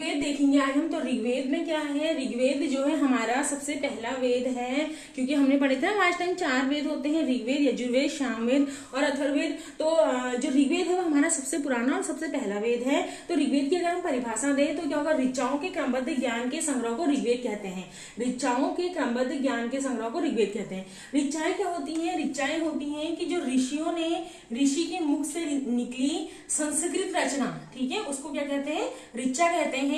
ऋग्वेद देखेंगे आज हम। तो ऋग्वेद में क्या है, ऋग्वेद जो है हमारा सबसे पहला वेद है, क्योंकि हमने पढ़े थे लास्ट टाइम 4 वेद होते हैं, ऋग्वेद, यजुर्वेद, सामवेद और अथर्ववेद। तो जो ऋग्वेद है वो हमारा सबसे पुराना और सबसे पहला वेद है। तो ऋग्वेद की अगर हम परिभाषा दें तो क्या होगा, ऋचाओं के क्रमबद्ध ज्ञान के संग्रह को ऋग्वेद कहते हैं। ऋचाओं के क्रमबद्ध ज्ञान के संग्रह को ऋग्वेद कहते हैं। ऋचाएं क्या होती हैं, ऋचाएं होती हैं कि जो ऋषियों ने ऋषि के मुख से निकली संस्कृत रचना, ठीक है, उसको क्या कहते हैं, ऋचा कहते हैं।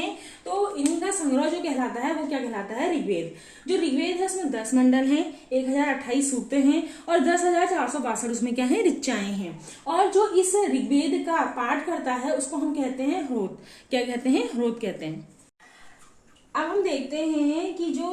तो इन्हीं का संग्रह जो कहलाता है वो क्या कहलाता है, ऋग्वेद। जो ऋग्वेद है उसमें 10 मंडल हैं, 1028 सूक्त हैं और 10,462 उसमें क्या है, ऋचाएं हैं। और जो इस ऋग्वेद का पाठ करता है उसको हम कहते हैं ह्रोत। क्या कहते हैं, ह्रोत कहते हैं। अब हम देखते हैं कि जो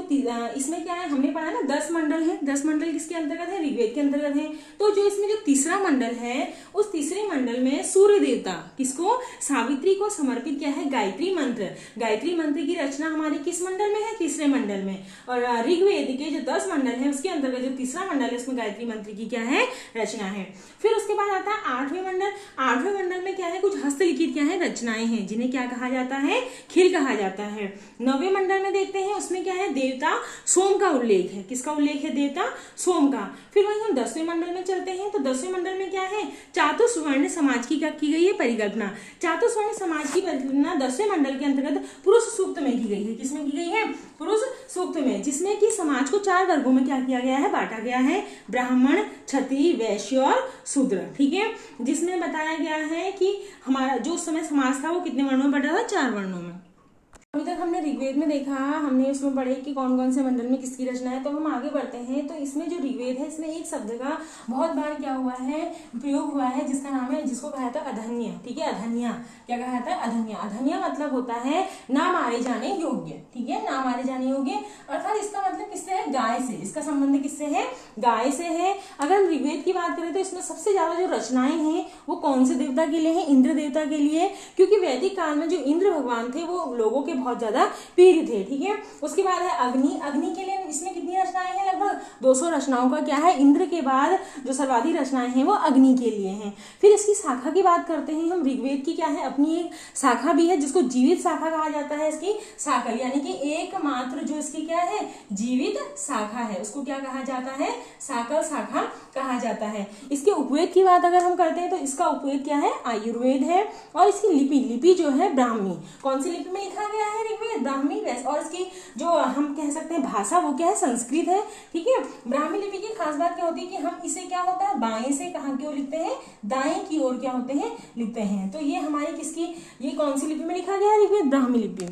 इसमें क्या है, हमने पढ़ा ना 10 मंडल है। 10 मंडल किसके अंतर्गत है, ऋग्वेद के अंतर्गत है। तो जो इसमें जो तीसरा मंडल है, उस तीसरे मंडल में सूर्य देवता, किसको, सावित्री को समर्पित क्या है, गायत्री मंत्र। गायत्री मंत्र की रचना हमारे किस मंडल में है, तीसरे मंडल में। और ऋग्वेद के जो 10 मंडल है उसके अंतर्गत जो तीसरा मंडल है उसमें गायत्री मंत्र की क्या है, रचना है। फिर उसके बाद आता है 8वें मंडल। 8वें मंडल में क्या है, कुछ हस्तलिखित क्या है, रचनाएं हैं, जिन्हें क्या कहा जाता है, खिल कहा जाता है। 9वें मंडल में देखते हैं उसमें क्या है, देवता सोम का उल्लेख है। किसका उल्लेख है, देवता सोम का। फिर वहीं हम 10वें मंडल में चलते हैं। तो 10वें मंडल में क्या है, चातुर्वर्ण समाज की क्या की गई है, परिकल्पना। चातुर्वर्ण समाज की परिकल्पना 10वें मंडल के अंतर्गत पुरुष सूक्त में की गई है। किसमें की गई है, पुरुष सूक्त में, जिसमें कि समाज को 4 वर्गों में क्या किया गया है, बांटा गया है, ब्राह्मण, क्षत्रिय, वैश्य और शूद्र। ठीक है, जिसमें बताया गया है कि हमारा जो उस समय समाज था वो कितने वर्णों में बटा था, 4 वर्णों में। अभी तक हमने ऋग्वेद में देखा, हमने उसमें पढ़े कि कौन कौन से मंडल में किसकी रचना है। तो हम आगे बढ़ते हैं। तो इसमें जो ऋग्वेद है इसमें एक शब्द का बहुत बार क्या हुआ है, प्रयोग हुआ है, जिसका नाम है, जिसको कहा था अधन्य। ठीक है, अधन्या। क्या कहा था, अधन्या। अधन्या मतलब होता है ना मारे जाने योग्य। ठीक है, ना मारे जाने योग्य, अर्थात इसका मतलब किससे है, गाय से। इसका संबंध किससे है, गाय से है। अगर हम ऋग्वेद की बात करें तो इसमें सबसे ज्यादा जो रचनाएं हैं वो कौन से देवता के लिए है, इंद्र देवता के लिए, क्योंकि वैदिक काल में जो इंद्र भगवान थे वो लोगों के बहुत ज्यादा प्रिय थे। ठीक है, उसके बाद है अग्नि। अग्नि के लिए इसमें कितनी रचनाएं हैं, लगभग 200 रचनाओं का क्या है, इंद्र के बाद जो सर्वाधिक रचनाएं हैं वो अग्नि के लिए हैं। फिर इसकी शाखा की बात करते हैं हम। ऋग्वेद की क्या है, अपनी एक शाखा भी है, जिसको जीवित शाखा कहा जाता है। इसकी शाखा यानी कि एकमात्र जो इसकी क्या है, जीवित शाखा है, उसको क्या कहा जाता है, शाकल शाखा कहा जाता है। इसके उपवेद की बात अगर हम करते हैं तो इसका उपवेद क्या है, आयुर्वेद है। और इसकी लिपि जो है ब्राह्मी। कौन सी लिपि में लिखा गया है, ऋग्वेद ब्राह्मी। और इसकी जो हम कह सकते हैं भाषा वो क्या है, संस्कृत है। ठीक है, ब्राह्मी लिपि की खास बात क्या होती है कि हम इसे क्या होता है, बाएं से कहां की ओर लिखते हैं, दाएं की ओर क्या होते हैं, लिखते हैं। तो ये हमारी किसकी, ये कौन सी लिपि में लिखा गया है, ऋग्वेद ब्राह्मी लिपि में।